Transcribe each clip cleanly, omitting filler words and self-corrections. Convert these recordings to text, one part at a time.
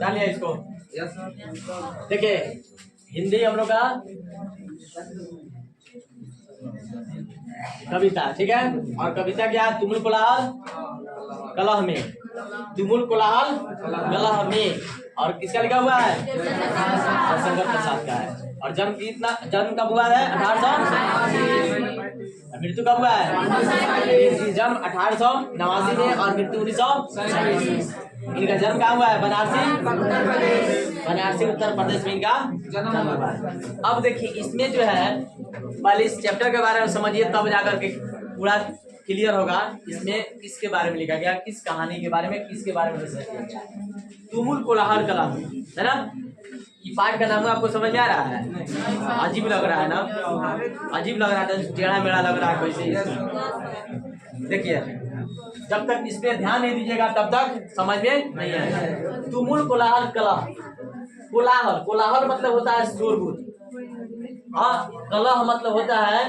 जान लिया इसको। देखिए हिंदी हम लोग का कविता, ठीक है। और कविता क्या? तुमुल कोलाहल कलह में, तुमुल कोलाहल कलह में। और किसका लिखा हुआ है? शंकर प्रसाद का है। और जन्म कब हुआ है? 1800। मृत्यु कब हुआ है? जन्म 1889 में और मृत्यु 1927। इनका जन्म कहाँ हुआ है? बनारसी उत्तर प्रदेश में इनका जन्म हुआ है। अब देखिए इसमें जो है पहले इस चैप्टर के बारे में समझिए, तब जाकर के पूरा क्लियर होगा इसमें किसके बारे में लिखा गया, किस कहानी के बारे में, किसके बारे में रिसर्च किया। तुमुल कोलाहल कलह है ना, ये पाठ का नाम आपको समझ में आ रहा है? अजीब लग रहा है ना, अजीब लग रहा है, टेढ़ा मेढ़ा लग रहा है कैसे। देखिए जब तक इस पे ध्यान नहीं दीजिएगा तब तक समझ में नहीं आएगा। तुमुल कोलाहल कलह, कोलाहल, कोलाहल मतलब होता है शोरगुल, हाँ, कलह मतलब होता है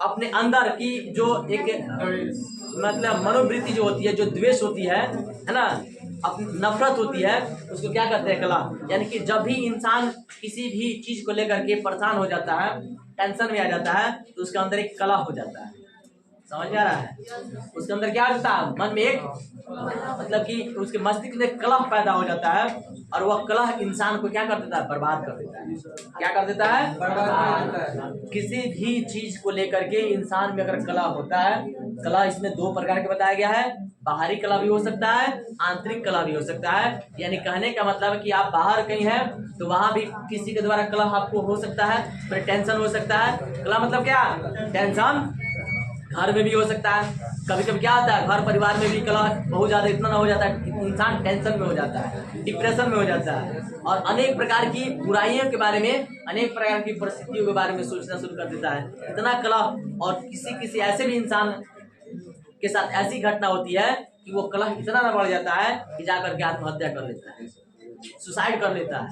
अपने अंदर की जो एक मतलब मनोवृत्ति जो होती है, जो द्वेष होती है ना, अपनी नफरत होती है, उसको क्या कहते हैं? कलह। यानी कि जब भी इंसान किसी भी चीज को लेकर के परेशान हो जाता है, टेंशन में आ जाता है, तो उसके अंदर एक कलह हो जाता है। समझ में आ रहा है? उसके अंदर क्या होता है? मन में एक मतलब कि उसके मस्तिष्क में कलह पैदा हो जाता है, और वह कलह इंसान को क्या कर देता है? बर्बाद कर देता है। क्या कर देता है? बर्बाद। किसी भी चीज को लेकर के इंसान में अगर कलह होता है, कलह इसमें दो प्रकार के बताया गया है। बाहरी कलह भी हो सकता है, आंतरिक कलह भी हो सकता है। यानी कहने का मतलब कि आप बाहर कहीं हैं तो वहां भी किसी के द्वारा कलह आपको हो सकता है, फिर टेंशन हो सकता है। कलह मतलब क्या? टेंशन। घर में भी हो सकता है, कभी कभी क्या होता है घर परिवार में भी कलह बहुत ज्यादा, इतना ना हो जाता है इंसान टेंशन में हो जाता है, डिप्रेशन में हो जाता है, और अनेक प्रकार की बुराइयों के बारे में, अनेक प्रकार की परिस्थितियों के बारे में सोचना शुरू कर देता है। इतना कलह, और किसी ऐसे भी इंसान के साथ ऐसी घटना होती है कि वो कलह इतना ना बढ़ जाता है कि जाकर के आत्महत्या कर लेता है, सुसाइड कर लेता है।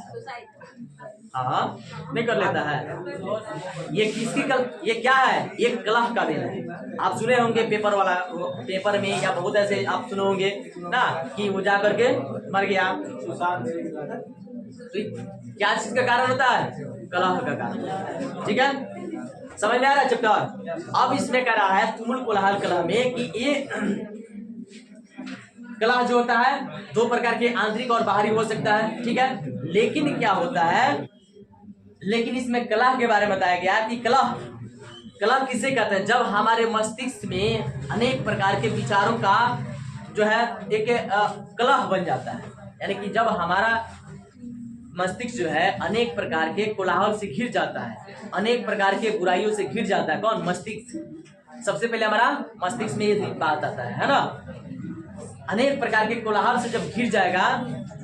हाँ, नहीं कर लेता है। ये किसकी ये क्या है? ये कलह का दिन है। आप सुने होंगे पेपर वाला, पेपर में या बहुत ऐसे आप सुने होंगे ना कि वो जा करके मर गया। तो क्या चीज का कारण होता है? कलह का कारण। ठीक है, समझ में आ रहा है चैप्टर? अब इसमें कह रहा है तुमुल कोलाहल कलह में कि ये कलह जो होता है दो प्रकार के, आंतरिक और बाहरी हो सकता है। ठीक है, लेकिन क्या होता है, लेकिन इसमें कलह के बारे में बताया गया कि कलह किसे कहते हैं? जब हमारे मस्तिष्क में अनेक प्रकार के विचारों का जो है एक कलह बन जाता है। यानी कि जब हमारा मस्तिष्क जो है अनेक प्रकार के कोलाहल से घिर जाता है, अनेक प्रकार के बुराइयों से घिर जाता है। कौन? मस्तिष्क। सबसे पहले हमारा मस्तिष्क में ये बात आता है ना। अनेक प्रकार के कोलाहल से जब घिर जाएगा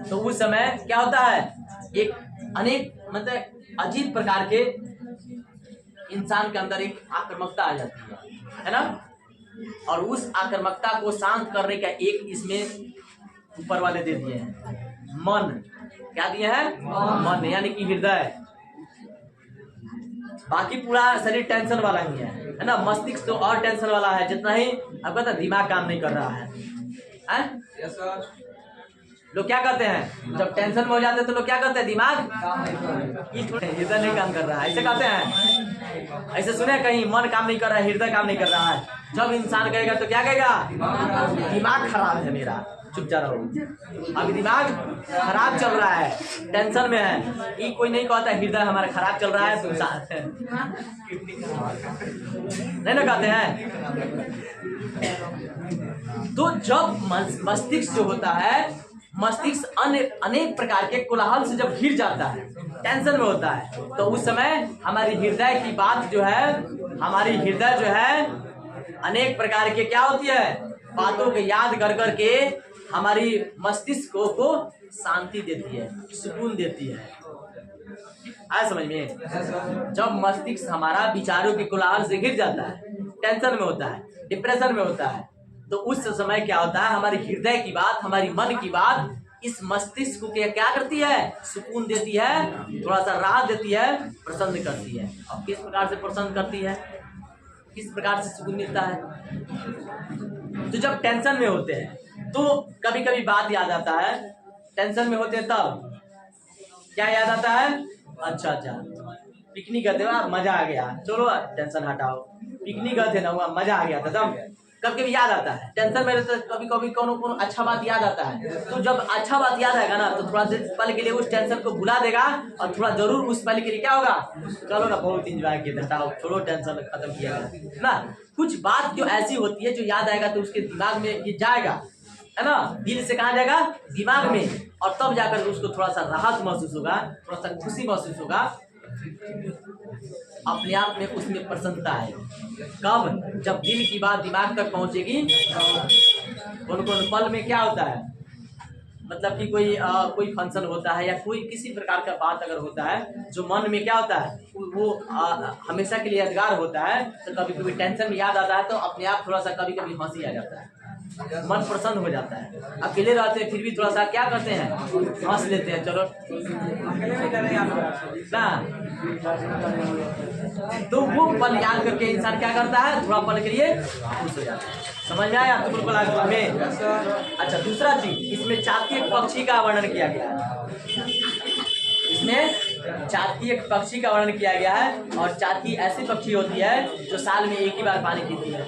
तो उस समय क्या होता है? एक अनेक मतलब अजीब प्रकार के इंसान के अंदर एक आक्रामकता आ जाती है ना। और उस आक्रामकता को शांत करने का एक इसमें ऊपर वाले दे दिए हैं, मन। क्या दिए हैं? मन, यानी कि हृदय। बाकी पूरा शरीर टेंशन वाला ही है ना। मस्तिष्क तो और टेंशन वाला है, जितना ही आपका तो दिमाग काम नहीं कर रहा है। Yes, लोग क्या करते हैं जब टेंशन में हो जाते हैं तो लोग क्या करते हैं? दिमाग हृदय नहीं काम कर रहा है, ऐसे कहते हैं। ऐसे सुने कहीं मन काम नहीं कर रहा है, हृदय काम नहीं कर रहा है। जब इंसान कहेगा तो क्या कहेगा? दिमाग खराब है मेरा, चुप जा रहा हूँ, अभी दिमाग खराब चल रहा है, टेंशन में है। ये कोई नहीं कहता हृदय हमारा खराब चल रहा है, नहीं ना कहते हैं। तो जब मस्तिष्क जो होता है, मस्तिष्क अनेक प्रकार के कोलाहल से जब घिर जाता है, टेंशन में होता है, तो उस समय हमारी हृदय की बात जो है, हमारी हृदय जो है अनेक प्रकार के क्या होती है? बातों को याद कर करके हमारी मस्तिष्क को शांति देती है, सुकून देती है। आया समझ में? जब मस्तिष्क हमारा विचारों के कोलाहल से घिर जाता है, टेंशन में होता है, डिप्रेशन में होता है, तो उस समय क्या होता है? हमारी हृदय की बात, हमारी मन की बात इस मस्तिष्क को क्या करती है? सुकून देती है, थोड़ा सा राहत देती है, प्रसन्न करती है। अब किस प्रकार से प्रसन्न करती है, किस प्रकार से सुकून मिलता है? तो जब टेंशन में होते हैं तो कभी कभी बात याद आता है, टेंशन में होते हैं तब क्या याद आता है? अच्छा पिकनिक गए थे वहाँ मजा आ गया, चलो टेंशन हटाओ, पिकनिक गए थे ना वहाँ मजा आ गया था, तब कभी कभी याद आता है। टेंशन में रहते कभी कभी कोनो अच्छा बात याद आता है, तो जब अच्छा बात याद आएगा ना तो थोड़ा देर पल के लिए उस टेंशन को भुला देगा और थोड़ा जरूर उस पल के लिए क्या होगा, चलो ना बहुत इंजॉय किया, हटाओ छोड़ो टेंशन खत्म किया ना। कुछ बात जो ऐसी होती है जो याद आएगा तो उसके दिमाग में ये जाएगा, है ना, दिल से कहाँ जाएगा, दिमाग में, और तब जाकर उसको थोड़ा सा राहत महसूस होगा, थोड़ा सा खुशी महसूस होगा, अपने आप में उसमें प्रसन्नता है। कब? जब दिल की बात दिमाग तक पहुंचेगी। कौन कौन पल में क्या होता है, मतलब कि कोई फंक्शन होता है या कोई किसी प्रकार का बात अगर होता है जो मन में क्या होता है वो हमेशा के लिए यादगार होता है, तो कभी कभी टेंशन में याद आता है तो अपने आप थोड़ा सा कभी कभी हंसी आ जाता है, मन प्रसन्न हो जाता है। अकेले रहते हैं फिर भी थोड़ा सा क्या करते हैं, हंस लेते हैं, चलो ना। तो वो पल याद करके इंसान क्या करता है, थोड़ा पल के लिए खुश हो जाता है। समझ में आया आपको बिल्कुल आगे में? अच्छा, दूसरा चीज इसमें चातक पक्षी का वर्णन किया गया है। इसमें चातक पक्षी का वर्णन किया गया है, और चातक ऐसी पक्षी होती है जो साल में एक ही बार पानी पीती है।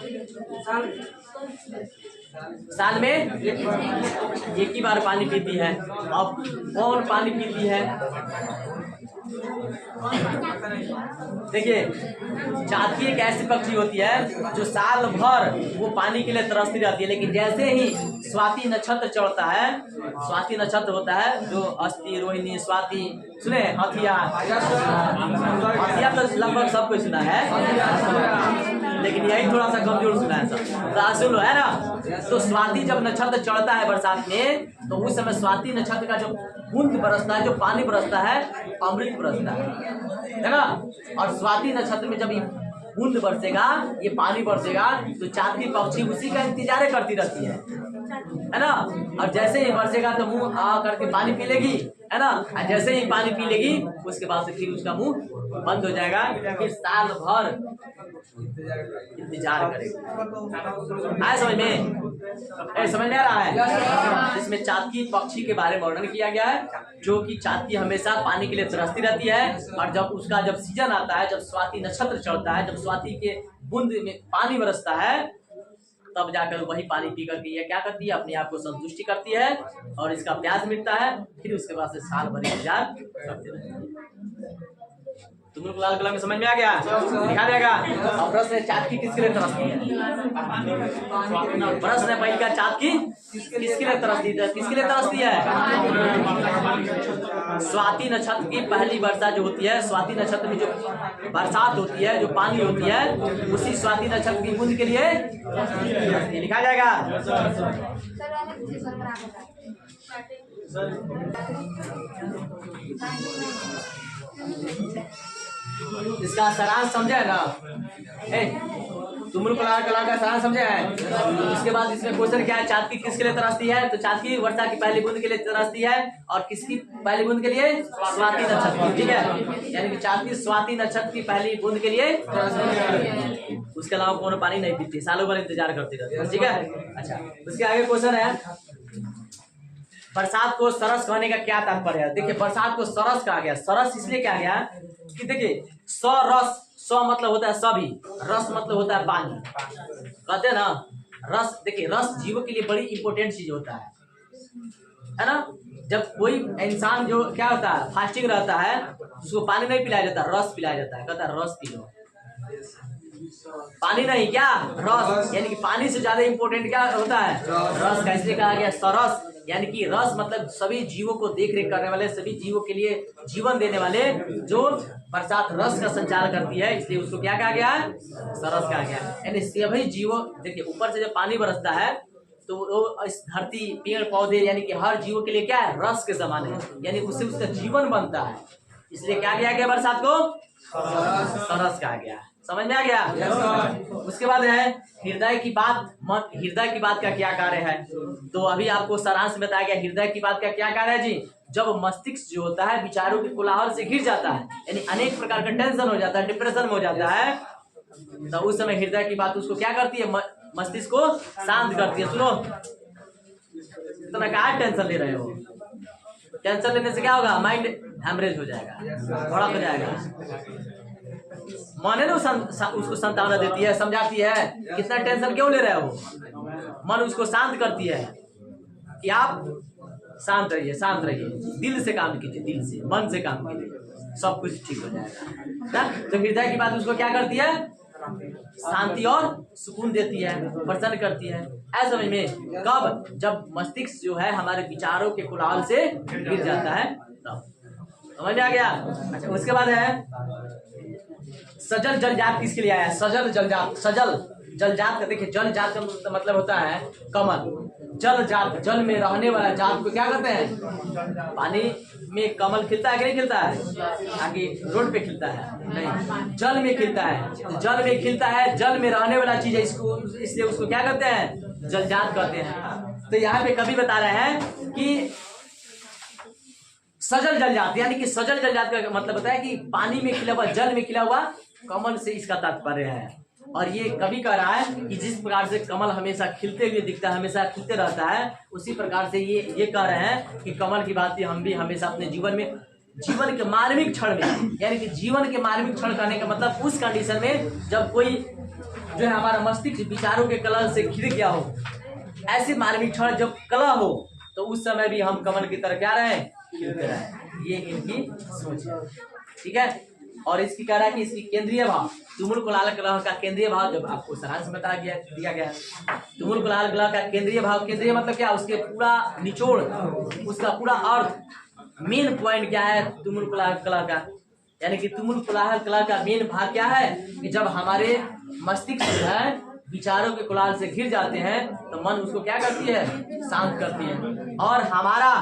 साल में एक ही बार पानी पीती है। अब कौन पानी पीती है? देखिए, चातक एक ऐसी पक्षी होती है जो साल भर वो पानी के लिए तरसती रहती है, लेकिन जैसे ही स्वाति नक्षत्र चढ़ता है, स्वाति नक्षत्र होता है जो अस्थि, रोहिणी, स्वाति, सुने हथिया तो लगभग सबको सुना है, लेकिन यही थोड़ा सा कमजोर सुना है सब, तो सुन लो, है ना। तो स्वाति जब नक्षत्र चढ़ता है बरसात में, तो उस समय स्वाति नक्षत्र का जो बूंद बरसता है, जो पानी बरसता है, अमृत बरसता है ना। और स्वाति नक्षत्र में जब ये बूंद बरसेगा, ये पानी बरसेगा, तो चातक पक्षी उसी का इंतजार करती रहती है ना। और जैसे ही बरसेगा तो मुंह आ करके पानी पी लेगी, है ना। और जैसे ही पानी पी लेगी उसके बाद से फिर उसका मुंह बंद हो जाएगा, फिर साल भर इंतजार करेगी। आए समझ में? समझ में आ रहा है? इसमें चातक पक्षी के बारे में वर्णन किया गया है, जो कि चातक हमेशा पानी के लिए तरसती रहती है, और जब उसका जब सीजन आता है, जब स्वाति नक्षत्र चढ़ता है, जब स्वाति के बूंद में पानी बरसता है, तब जाकर वही पानी पी करके ये क्या करती है, अपने आप को संतुष्टि करती है और इसका प्यास मिटता है। फिर उसके बाद से साल भर इंतजार करते रहती है। तुम लोग लाल कलम में समझ में आ गया? दिखा देगा। और प्रश्न है, चातक किसके लिए तरसती है? प्रश्न है पहले का, चातक किसके लिए तरसती है? किसके लिए तरसती है? स्वाति नक्षत्र की पहली वर्षा जो होती है, स्वाति नक्षत्र में जो बरसात होती है, जो पानी होती है, उसी स्वाति नक्षत्र की बूंद के लिए लिखा जाएगा। इसका सारांश समझे ना? तुम लोग कला का सारांश समझे हैं? उसके बाद इसमें क्वेश्चन क्या है, चातक किसके लिए तरसती है? तो चातक वर्षा की पहली बूंद के लिए तरसती है, और किसकी पहली बूंद के लिए? स्वाति नक्षत्र, ठीक है। यानी कि चातक स्वाति नक्षत्र की पहली बूंद के लिए, उसके अलावा कोनो पानी नहीं पीती, सालों भर इंतजार करती रहती है, ठीक है। अच्छा, उसके आगे क्वेश्चन है, बरसात को सरस कहने का क्या तात्पर्य है? देखिए, बरसात को सरस कहा गया। सरस इसलिए कहा गया कि देखिए, सरस, स मतलब होता है सभी, रस मतलब होता है पानी, कहते हैं ना रस। देखिए, रस जीवों के लिए बड़ी इंपॉर्टेंट चीज होता है ना। जब कोई इंसान जो क्या होता है, फास्टिंग रहता है, उसको पानी नहीं पिलाया जाता, रस पिलाया जाता है, कहता है रस पी लो। पानी नहीं, क्या रस, यानी कि पानी से ज्यादा इंपॉर्टेंट क्या होता है, रस का। इसलिए कहा गया सरस, यानी कि रस मतलब सभी जीवों को देख रेख करने वाले, सभी जीवों के लिए जीवन देने वाले, जो बरसात रस का संचार करती है, इसलिए उसको क्या कहा गया है, सरस कहा गया। यानी सभी जीवों, देखिए ऊपर से जब पानी बरसता है तो वो इस धरती, पेड़ पौधे, यानी कि हर जीवों के लिए क्या है, रस के समान है, यानी उससे उसका जीवन बनता है। इसलिए क्या किया गया, बरसात को सरस कहा गया। समझ में आ गया? उसके बाद है हृदय की बात। हृदय की बात का क्या कार्य है? तो अभी आपको सारांश में बताया गया, हृदय की बात का क्या कार्य है जी। जब मस्तिष्क जो होता है विचारों के कोलाहल से घिर जाता है, यानी अनेक प्रकार का टेंशन हो जाता है, डिप्रेशन में हो जाता है, तो उस समय हृदय की बात उसको क्या करती है, मस्तिष्क को शांत करती है। सुनो, इतना क्या टेंशन ले रहे हो, टेंशन लेने से क्या होगा, माइंड हैमरेज हो जाएगा, भड़क हो जाएगा। मन है ना उसको सांत्वना देती है, समझाती है कितना टेंशन क्यों ले रहे हो, मन उसको शांत करती है कि आप शांत रहिए, दिल से काम कीजिए, दिल से मन से काम कीजिए, सब कुछ ठीक हो जाएगा ना। तो हृदय की बात उसको क्या करती है, शांति और सुकून देती है, प्रसन्न करती है। ऐसा समझ में, कब, जब मस्तिष्क जो है हमारे विचारों के कुलाल से गिर जाता है तब। समझ में आ गया। अच्छा, उसके बाद है सजल जलजात। किसके लिए आया है सजल जलजात? सजल जलजात का देखिए, जल जात का मतलब होता है कमल। जल जात, जल में रहने वाला जात को क्या कहते हैं? पानी में कमल खिलता है कि नहीं खिलता है? आगे रोड पे खिलता है? नहीं, जल में खिलता है। जल में खिलता है, जल में रहने वाला चीज है, इसको इसलिए उसको क्या कहते हैं? जलजात कहते हैं। तो यहाँ पे कवि बता रहे हैं कि सजल जलजात, यानी कि सजल जलजात का मतलब होता है कि पानी में खिला हुआ, जल में खिला हुआ कमल से इसका तात्पर्य है। और ये कवि कह रहा है कि जिस प्रकार से कमल हमेशा खिलते हुए दिखता है, हमेशा खिलते रहता है, उसी प्रकार से ये कह रहे हैं कि कमल की बात हम भी हमेशा अपने जीवन में, जीवन के मानविक क्षण में, यानी कि जीवन के मानविक क्षण करने का मतलब उस कंडीशन में जब कोई जो है हमारा मस्तिष्क विचारों के कलह से घिर गया हो, ऐसी मानविक क्षण जब कलह हो, तो उस समय भी हम कमल की तरह क्या रहे, खिलते रहे। ये इनकी सोच है, ठीक है। और इसकी कह रहा है कि इसकी केंद्रीय भाव, तुमुल कुलाल कलह का केंद्रीय भाव, जब आपको सारांश में बता दिया गया तुमुल कुलाल कलह का केंद्रीय भाव, केंद्रीय मतलब क्या, उसके पूरा निचोड़, उसका पूरा अर्थ, मेन पॉइंट क्या है तुमुल कुलाल कलह का, यानी कि तुमुल कुलाल कलह का मेन भाग क्या है कि जब हमारे मस्तिष्क जो है विचारों के कुलाल से घिर जाते हैं तो मन उसको क्या करती है, शांत करती है। और हमारा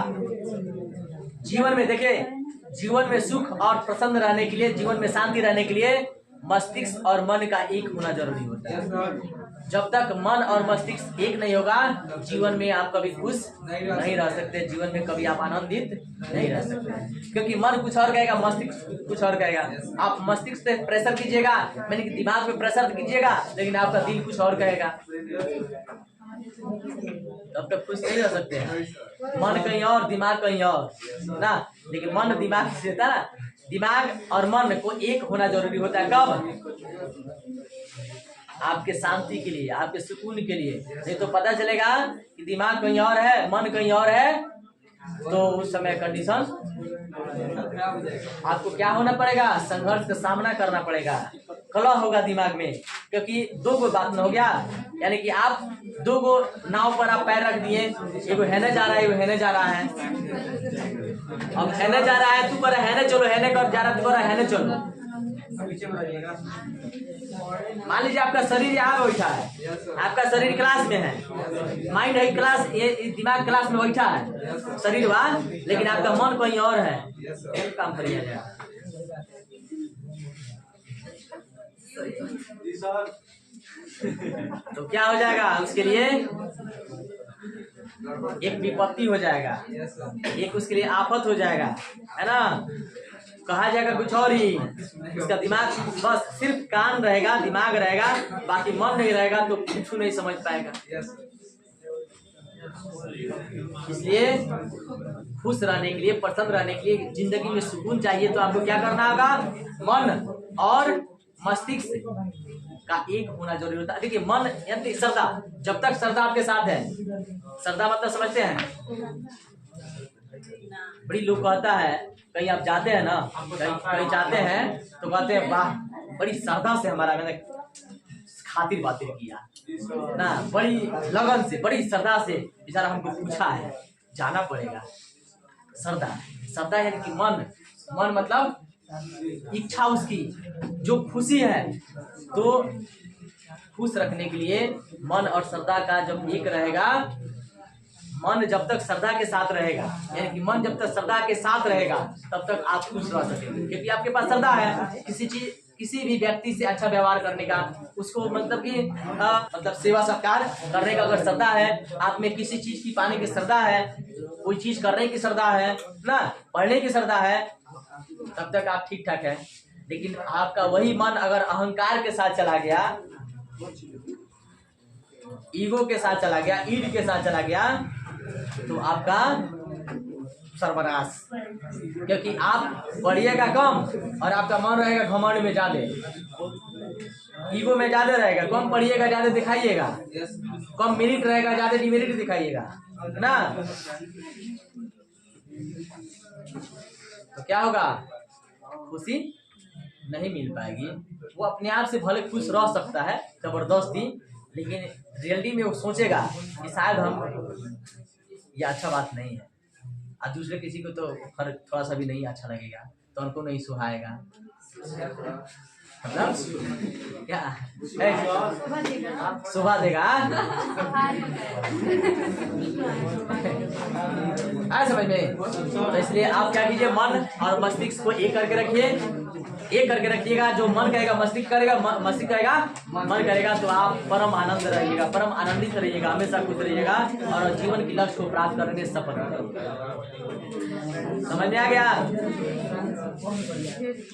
जीवन में देखिए, जीवन में सुख और प्रसन्न रहने के लिए, जीवन में शांति रहने के लिए मस्तिष्क और मन का एक होना जरूरी होता है। जब तक मन और मस्तिष्क एक नहीं होगा, जीवन में आप कभी खुश नहीं रह सकते, जीवन में कभी आप आनंदित नहीं रह सकते, क्योंकि मन कुछ और कहेगा, मस्तिष्क कुछ और कहेगा। आप मस्तिष्क पे प्रेशर कीजिएगा, यानी कि दिमाग पे प्रेशर कीजिएगा, लेकिन आपका दिल कुछ और कहेगा, तब तक खुश नहीं रह सकते हैं। मन कहीं और, दिमाग कहीं और ना, लेकिन मन दिमाग से देता ना, दिमाग और मन को एक होना जरूरी होता है। कब? आपके शांति के लिए, आपके सुकून के लिए। नहीं तो पता चलेगा कि दिमाग कहीं और है, मन कहीं और है, तो उस समय कंडीशन आपको क्या होना पड़ेगा, संघर्ष का सामना करना पड़ेगा, कलह होगा दिमाग में, क्योंकि दो गो बात न हो गया, यानी कि आप दो गो नाव पर आप पैर रख दिए, एगो हेने जा रहा है, एगो हेने जा रहा है। अब हेने जा रहा है, तू कर हेने चलो, हेने कर जा रहा है, तू कर हेने चलो। मान लीजिए आपका शरीर यहाँ बैठा है, आपका शरीर क्लास में है, माइंड है क्लास, ये दिमाग क्लास में बैठा है, शरीर वहाँ, लेकिन आपका मन कहीं और है, काम करिए। तो क्या हो जाएगा, उसके लिए एक विपत्ति हो जाएगा, एक उसके लिए आफत हो जाएगा, है ना। कहा जाएगा कुछ और ही, उसका दिमाग बस सिर्फ कान रहेगा, दिमाग रहेगा, बाकी मन नहीं रहेगा, तो कुछ नहीं समझ पाएगा। इसलिए खुश रहने के लिए, प्रसन्न रहने के लिए, जिंदगी में सुकून चाहिए, तो आपको क्या करना होगा, मन और मस्तिष्क का एक होना जरूरी होता है। देखिए मन यानी श्रद्धा, जब तक श्रद्धा आपके साथ है, श्रद्धा मतलब समझते हैं, बड़ी लोग कहता है, कहीं आप जाते हैं ना, कहीं जाते हैं तो कहते हैं वाह बड़ी श्रद्धा से हमारा मैंने खातिर बातें किया ना, बड़ी लगन से, बड़ी श्रद्धा से बेचारा हमको पूछा है, जाना पड़ेगा। श्रद्धा, श्रद्धा यानी कि मन, मन मतलब इच्छा, उसकी जो खुशी है, तो खुश रखने के लिए मन और श्रद्धा का जब एक रहेगा, मन जब तक श्रद्धा के साथ रहेगा, यानी कि मन जब तक श्रद्धा के साथ रहेगा तब तक आप खुश रह सकेंगे, क्योंकि आपके पास श्रद्धा है किसी भी व्यक्ति से अच्छा व्यवहार करने का, उसको मतलब कि मतलब सेवा सत्कार करने का अगर श्रद्धा है, आप में किसी चीज की पाने की श्रद्धा है, कोई चीज करने की श्रद्धा है ना, पढ़ने की श्रद्धा है, तब तक आप ठीक ठाक है। लेकिन आपका वही मन अगर अहंकार के साथ चला गया, ईगो के साथ चला गया, ईड के साथ चला गया, तो आपका सरबराश, क्योंकि आप पढ़िएगा कम और आपका मन रहेगा घमंड में ज्यादा, ईगो में ज्यादा रहेगा। कम पढ़िएगा ज्यादा दिखाइएगा, कम मेरिट रहेगा ज्यादा डिमेरिट दिखाइएगा, है ना। तो क्या होगा, खुशी नहीं मिल पाएगी। वो अपने आप से भले खुश रह सकता है जबरदस्ती, लेकिन रियलिटी में वो सोचेगा कि शायद हम, ये अच्छा बात नहीं है। और दूसरे किसी को तो थोड़ा सा भी नहीं अच्छा लगेगा, तो उनको नहीं सुहाएगा, मतलब क्या सुबह देगा आ समझ में। तो इसलिए आप क्या कीजिए, मन और मस्तिष्क को एक करके रखिए, एक करके रखिएगा। जो मन करेगा मस्तिष्क करेगा, मस्तिष्क करेगा मन करेगा, तो आप परम आनंद रहिएगा, परम आनंदित रहिएगा, हमेशा खुश रहिएगा और जीवन के लक्ष्य को प्राप्त करने में सफल रहिएगा। समझ में आ गया।